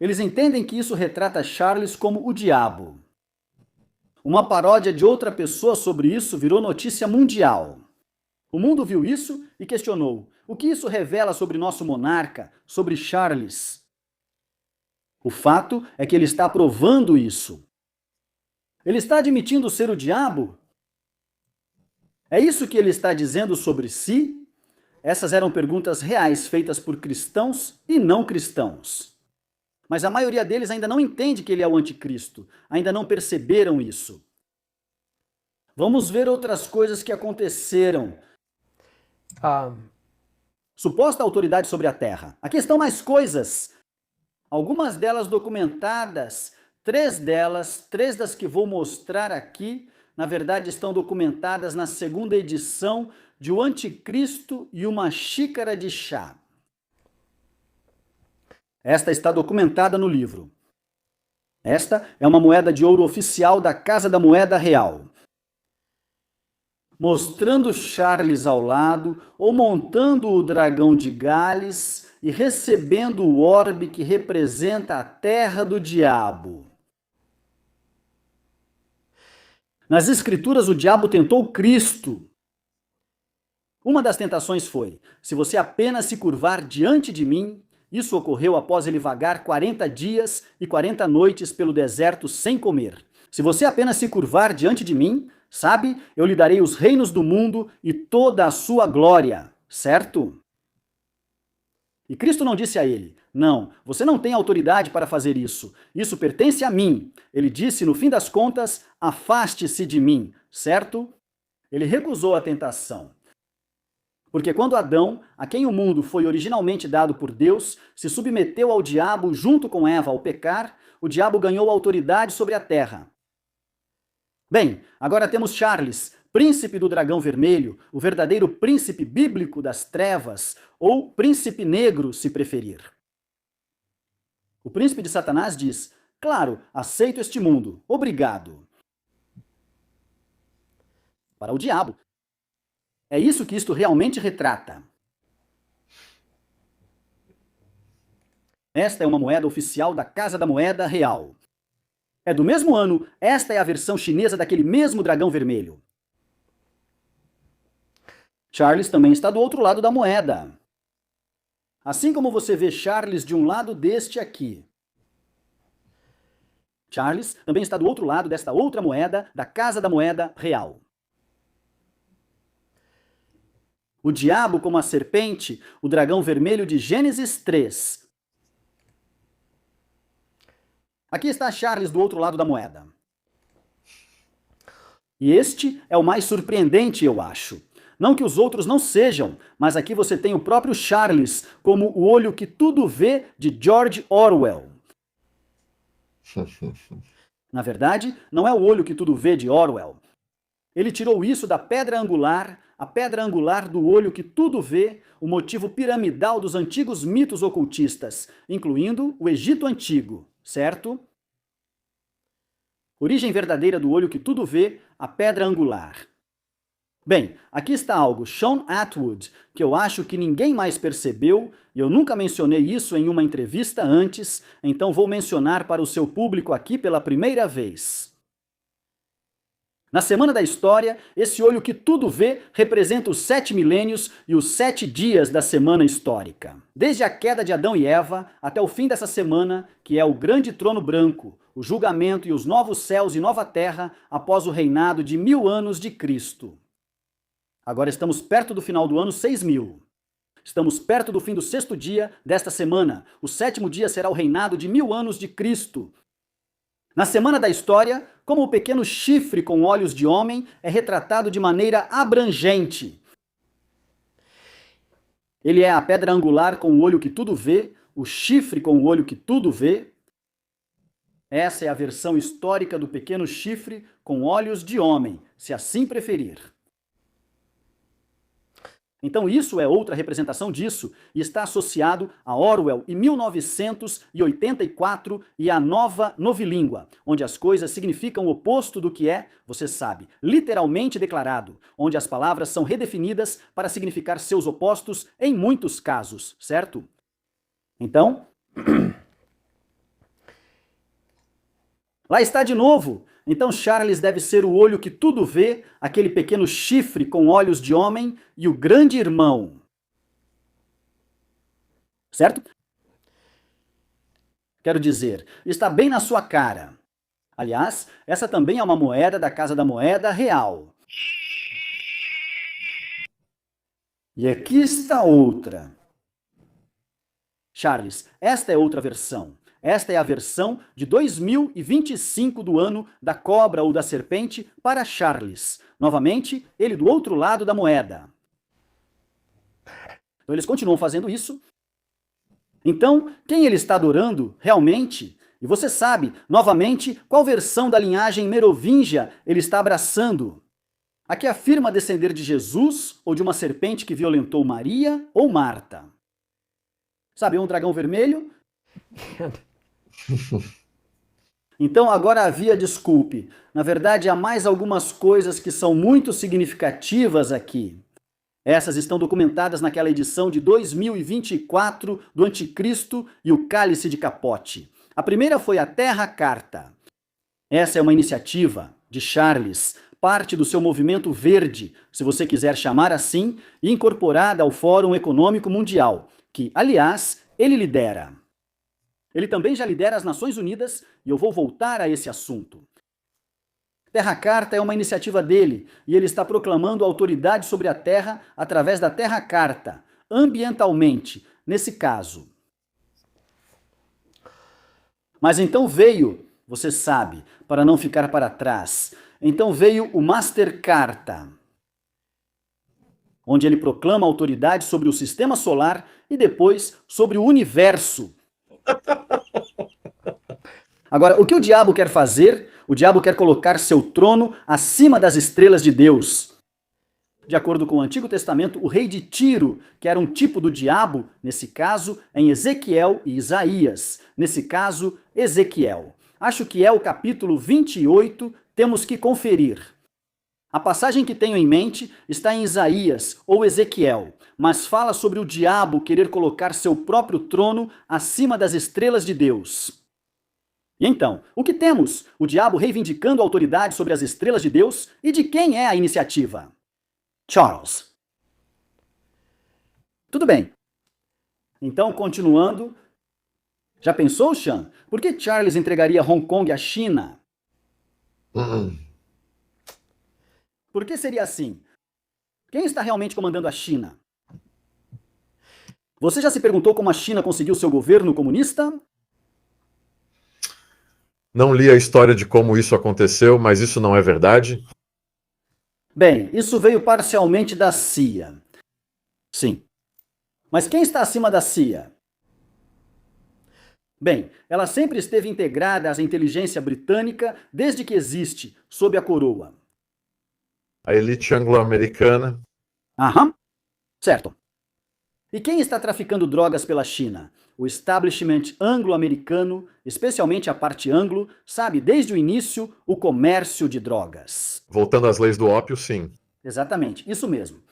Eles entendem que isso retrata Charles como o diabo. Uma paródia de outra pessoa sobre isso virou notícia mundial. O mundo viu isso e questionou: o que isso revela sobre nosso monarca, sobre Charles? O fato é que ele está provando isso. Ele está admitindo ser o diabo? É isso que ele está dizendo sobre si? Essas eram perguntas reais feitas por cristãos e não cristãos. Mas a maioria deles ainda não entende que ele é o anticristo, ainda não perceberam isso. Vamos ver outras coisas que aconteceram. Suposta autoridade sobre a Terra. Aqui estão mais coisas. Algumas delas documentadas, três das que vou mostrar aqui, na verdade estão documentadas na segunda edição de O Anticristo e uma Xícara de Chá. Esta está documentada no livro. Esta é uma moeda de ouro oficial da Casa da Moeda Real. Mostrando Charles ao lado, ou montando o dragão de Gales e recebendo o orbe que representa a terra do diabo. Nas Escrituras, o diabo tentou Cristo. Uma das tentações foi: se você apenas se curvar diante de mim. Isso ocorreu após ele vagar 40 dias e 40 noites pelo deserto sem comer. Se você apenas se curvar diante de mim, sabe, eu lhe darei os reinos do mundo e toda a sua glória, certo? E Cristo não disse a ele: não, você não tem autoridade para fazer isso. Isso pertence a mim. Ele disse, no fim das contas, afaste-se de mim, certo? Ele recusou a tentação. Porque quando Adão, a quem o mundo foi originalmente dado por Deus, se submeteu ao diabo junto com Eva ao pecar, o diabo ganhou autoridade sobre a terra. Bem, agora temos Charles, príncipe do dragão vermelho, o verdadeiro príncipe bíblico das trevas, ou príncipe negro, se preferir. O príncipe de Satanás diz: claro, aceito este mundo, obrigado. Para o diabo, é isso que isto realmente retrata. Esta é uma moeda oficial da Casa da Moeda Real. É do mesmo ano, esta é a versão chinesa daquele mesmo dragão vermelho. Charles também está do outro lado da moeda. Assim como você vê Charles de um lado deste aqui. Charles também está do outro lado desta outra moeda, da Casa da Moeda Real. O diabo como a serpente, o dragão vermelho de Gênesis 3. Aqui está Charles do outro lado da moeda. E este é o mais surpreendente, eu acho. Não que os outros não sejam, mas aqui você tem o próprio Charles como o olho que tudo vê de George Orwell. Na verdade, não é o olho que tudo vê de Orwell. Ele tirou isso da pedra angular, a pedra angular do olho que tudo vê, o motivo piramidal dos antigos mitos ocultistas, incluindo o Egito Antigo, certo? Origem verdadeira do olho que tudo vê, a pedra angular. Bem, aqui está algo, Sean Atwood, que eu acho que ninguém mais percebeu, e eu nunca mencionei isso em uma entrevista antes, então vou mencionar para o seu público aqui pela primeira vez. Na Semana da História, esse olho que tudo vê representa os 7 milênios e os 7 dias da Semana Histórica. Desde a queda de Adão e Eva até o fim dessa semana, que é o grande trono branco, o julgamento e os novos céus e nova terra após o reinado de 1000 anos de Cristo. Agora estamos perto do final do ano 6000. Estamos perto do fim do 6º dia desta semana. O 7º dia será o reinado de 1000 anos de Cristo. Na Semana da História, como o pequeno chifre com olhos de homem é retratado de maneira abrangente. Ele é a pedra angular com o olho que tudo vê, o chifre com o olho que tudo vê. Essa é a versão histórica do pequeno chifre com olhos de homem, se assim preferir. Então isso é outra representação disso, e está associado a Orwell e 1984 e a nova novilíngua, onde as coisas significam o oposto do que é, você sabe, literalmente declarado, onde as palavras são redefinidas para significar seus opostos em muitos casos, certo? Então, Lá está de novo! Então Charles deve ser o olho que tudo vê, aquele pequeno chifre com olhos de homem e o grande irmão. Certo? Quero dizer, está bem na sua cara. Aliás, essa também é uma moeda da Casa da Moeda real. E aqui está outra. Charles, esta é outra versão. Esta é a versão de 2025 do ano da cobra ou da serpente para Charles. Novamente, ele do outro lado da moeda. Então eles continuam fazendo isso. Então, quem ele está adorando realmente? E você sabe, novamente, qual versão da linhagem merovingia ele está abraçando? A que afirma descender de Jesus ou de uma serpente que violentou Maria ou Marta? Sabe, um dragão vermelho? Então agora havia desculpe. Na verdade, há mais algumas coisas que são muito significativas aqui. Essas estão documentadas naquela edição de 2024 do Anticristo e o Cálice de Capote. A primeira foi a Terra Carta. Essa é uma iniciativa de Charles, parte do seu movimento verde, se você quiser chamar assim, e incorporada ao Fórum Econômico Mundial, que, aliás, ele lidera. Ele também já lidera as Nações Unidas, e eu vou voltar a esse assunto. Terra Carta é uma iniciativa dele, e ele está proclamando autoridade sobre a Terra através da Terra Carta, ambientalmente, nesse caso. Mas então veio, você sabe, para não ficar para trás, então veio o Master Carta, onde ele proclama autoridade sobre o sistema solar e depois sobre o universo. Agora, o que o diabo quer fazer? O diabo quer colocar seu trono acima das estrelas de Deus. De acordo com o Antigo Testamento, o rei de Tiro, que era um tipo do diabo, nesse caso, em Ezequiel e Isaías. Nesse caso, Ezequiel. Acho que é o capítulo 28, temos que conferir. A passagem que tenho em mente está em Isaías ou Ezequiel, mas fala sobre o diabo querer colocar seu próprio trono acima das estrelas de Deus. E então, o que temos? O diabo reivindicando a autoridade sobre as estrelas de Deus? E de quem é a iniciativa? Charles. Tudo bem. Então, continuando. Já pensou, Sean? Por que Charles entregaria Hong Kong à China? Por que seria assim? Quem está realmente comandando a China? Você já se perguntou como a China conseguiu seu governo comunista? Não li a história de como isso aconteceu, mas isso não é verdade? Bem, isso veio parcialmente da CIA. Sim. Mas quem está acima da CIA? Bem, ela sempre esteve integrada à inteligência britânica desde que existe, sob a coroa. A elite anglo-americana. Aham, certo. E quem está traficando drogas pela China? O establishment anglo-americano, especialmente a parte anglo, sabe desde o início o comércio de drogas. Voltando às leis do ópio, sim. Exatamente, isso mesmo.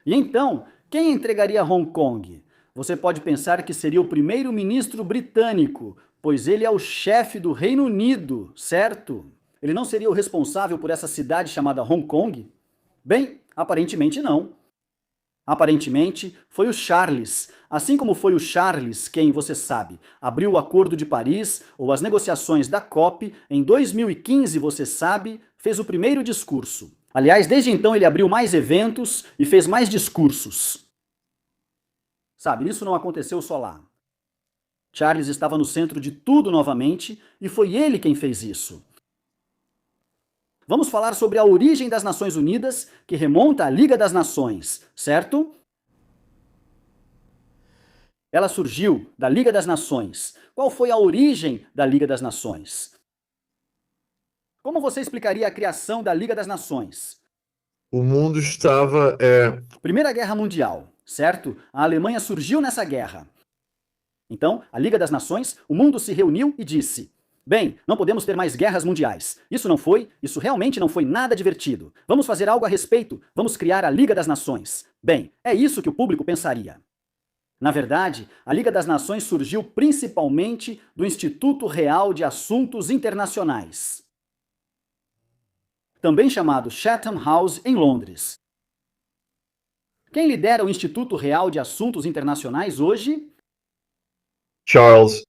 E então, quem entregaria Hong Kong? Você pode pensar que seria o primeiro-ministro britânico, pois ele é o chefe do Reino Unido, certo? Ele não seria o responsável por essa cidade chamada Hong Kong? Bem, aparentemente não. Aparentemente, foi o Charles, assim como foi o Charles quem, você sabe, abriu o Acordo de Paris ou as negociações da COP, em 2015, você sabe, fez o primeiro discurso. Aliás, desde então ele abriu mais eventos e fez mais discursos. Sabe, isso não aconteceu só lá. Charles estava no centro de tudo novamente e foi ele quem fez isso. Vamos falar sobre a origem das Nações Unidas, que remonta à Liga das Nações, certo? Ela surgiu da Liga das Nações. Qual foi a origem da Liga das Nações? Como você explicaria a criação da Liga das Nações? O mundo estava... Primeira Guerra Mundial, certo? A Alemanha surgiu nessa guerra. Então, a Liga das Nações, o mundo se reuniu e disse: bem, não podemos ter mais guerras mundiais. Isso realmente não foi nada divertido. Vamos fazer algo a respeito. Vamos criar a Liga das Nações. Bem, é isso que o público pensaria. Na verdade, a Liga das Nações surgiu principalmente do Instituto Real de Assuntos Internacionais, também chamado Chatham House, em Londres. Quem lidera o Instituto Real de Assuntos Internacionais hoje? Charles.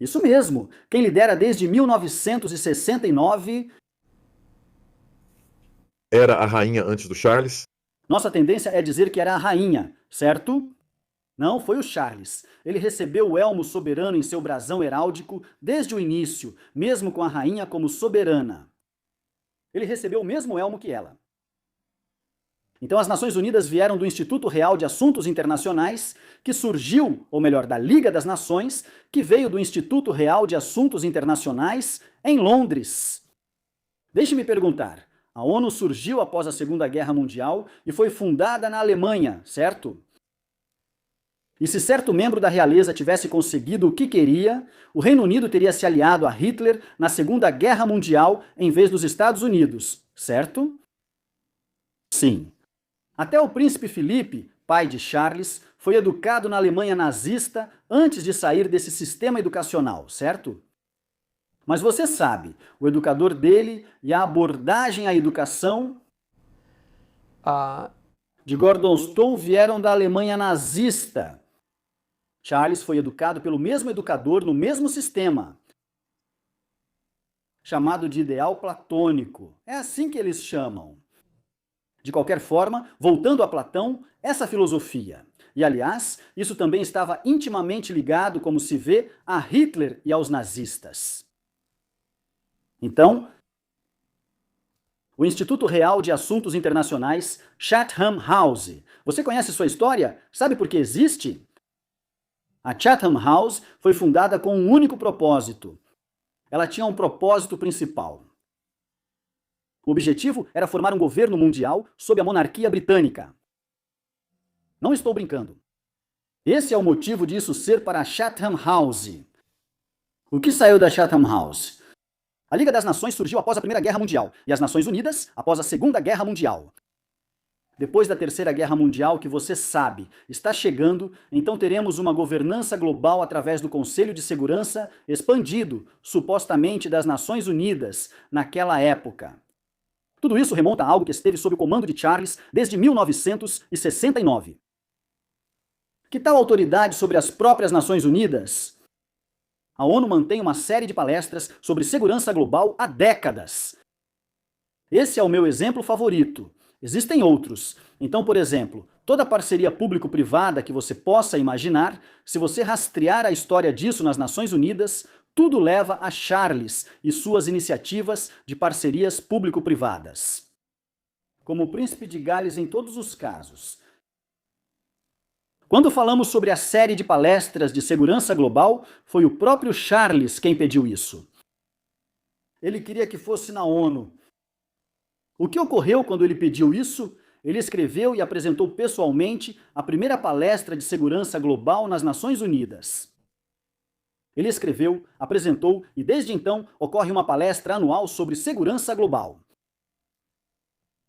Isso mesmo. Quem lidera desde 1969? Era a rainha antes do Charles? Nossa tendência é dizer que era a rainha, certo? Não, foi o Charles. Ele recebeu o elmo soberano em seu brasão heráldico desde o início, mesmo com a rainha como soberana. Ele recebeu o mesmo elmo que ela. Então, as Nações Unidas vieram do Instituto Real de Assuntos Internacionais, que surgiu, ou melhor, da Liga das Nações, que veio do Instituto Real de Assuntos Internacionais em Londres. Deixe-me perguntar, a ONU surgiu após a Segunda Guerra Mundial e foi fundada na Alemanha, certo? E se certo membro da realeza tivesse conseguido o que queria, o Reino Unido teria se aliado a Hitler na Segunda Guerra Mundial em vez dos Estados Unidos, certo? Sim. Até o príncipe Felipe, pai de Charles, foi educado na Alemanha nazista antes de sair desse sistema educacional, certo? Mas você sabe, o educador dele e a abordagem à educação de Gordon Stone vieram da Alemanha nazista. Charles foi educado pelo mesmo educador no mesmo sistema, chamado de ideal platônico. É assim que eles chamam. De qualquer forma, voltando a Platão, essa filosofia. E, aliás, isso também estava intimamente ligado, como se vê, a Hitler e aos nazistas. Então, o Instituto Real de Assuntos Internacionais, Chatham House. Você conhece sua história? Sabe por que existe? A Chatham House foi fundada com um único propósito. Ela tinha um propósito principal. O objetivo era formar um governo mundial sob a monarquia britânica. Não estou brincando. Esse é o motivo disso ser para a Chatham House. O que saiu da Chatham House? A Liga das Nações surgiu após a Primeira Guerra Mundial e as Nações Unidas após a Segunda Guerra Mundial. Depois da Terceira Guerra Mundial, que você sabe, está chegando, então teremos uma governança global através do Conselho de Segurança expandido, supostamente das Nações Unidas, naquela época. Tudo isso remonta a algo que esteve sob o comando de Charles desde 1969. Que tal autoridade sobre as próprias Nações Unidas? A ONU mantém uma série de palestras sobre segurança global há décadas. Esse é o meu exemplo favorito. Existem outros. Então, por exemplo, toda parceria público-privada que você possa imaginar, se você rastrear a história disso nas Nações Unidas, tudo leva a Charles e suas iniciativas de parcerias público-privadas. Como o príncipe de Gales em todos os casos. Quando falamos sobre a série de palestras de segurança global, foi o próprio Charles quem pediu isso. Ele queria que fosse na ONU. O que ocorreu quando ele pediu isso? Ele escreveu e apresentou pessoalmente a primeira palestra de segurança global nas Nações Unidas. Ele escreveu, apresentou e desde então ocorre uma palestra anual sobre segurança global.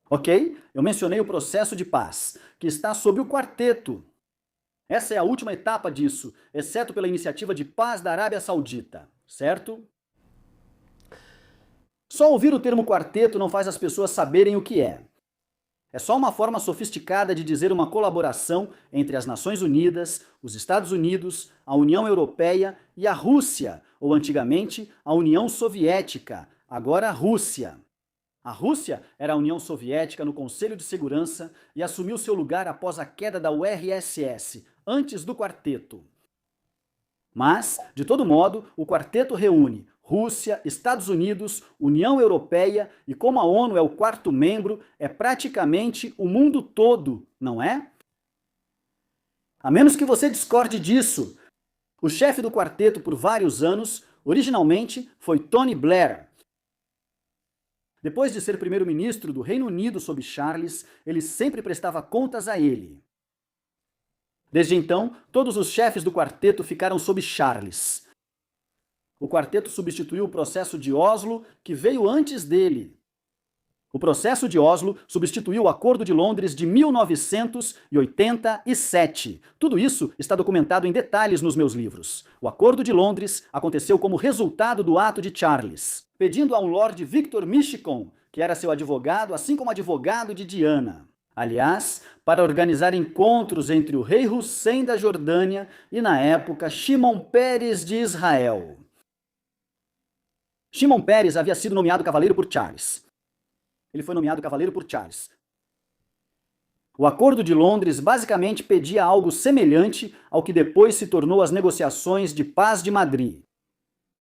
Ok? Eu mencionei o processo de paz, que está sob o quarteto. Essa é a última etapa disso, exceto pela iniciativa de paz da Arábia Saudita, certo? Só ouvir o termo quarteto não faz as pessoas saberem o que é. É só uma forma sofisticada de dizer uma colaboração entre as Nações Unidas, os Estados Unidos, a União Europeia e a Rússia, ou antigamente a União Soviética, agora a Rússia. A Rússia era a União Soviética no Conselho de Segurança e assumiu seu lugar após a queda da URSS, antes do quarteto. Mas, de todo modo, o quarteto reúne Rússia, Estados Unidos, União Europeia e, como a ONU é o quarto membro, é praticamente o mundo todo, não é? A menos que você discorde disso. O chefe do quarteto por vários anos, originalmente, foi Tony Blair. Depois de ser primeiro-ministro do Reino Unido sob Charles, ele sempre prestava contas a ele. Desde então, todos os chefes do quarteto ficaram sob Charles. O quarteto substituiu o processo de Oslo, que veio antes dele. O processo de Oslo substituiu o Acordo de Londres de 1987. Tudo isso está documentado em detalhes nos meus livros. O Acordo de Londres aconteceu como resultado do Ato de Charles, pedindo a um Lord Victor Mishcon, que era seu advogado, assim como advogado de Diana. Aliás, para organizar encontros entre o rei Hussein da Jordânia e, na época, Shimon Peres de Israel. Shimon Peres havia sido nomeado cavaleiro por Charles. Ele foi nomeado cavaleiro por Charles. O Acordo de Londres basicamente pedia algo semelhante ao que depois se tornou as negociações de paz de Madrid.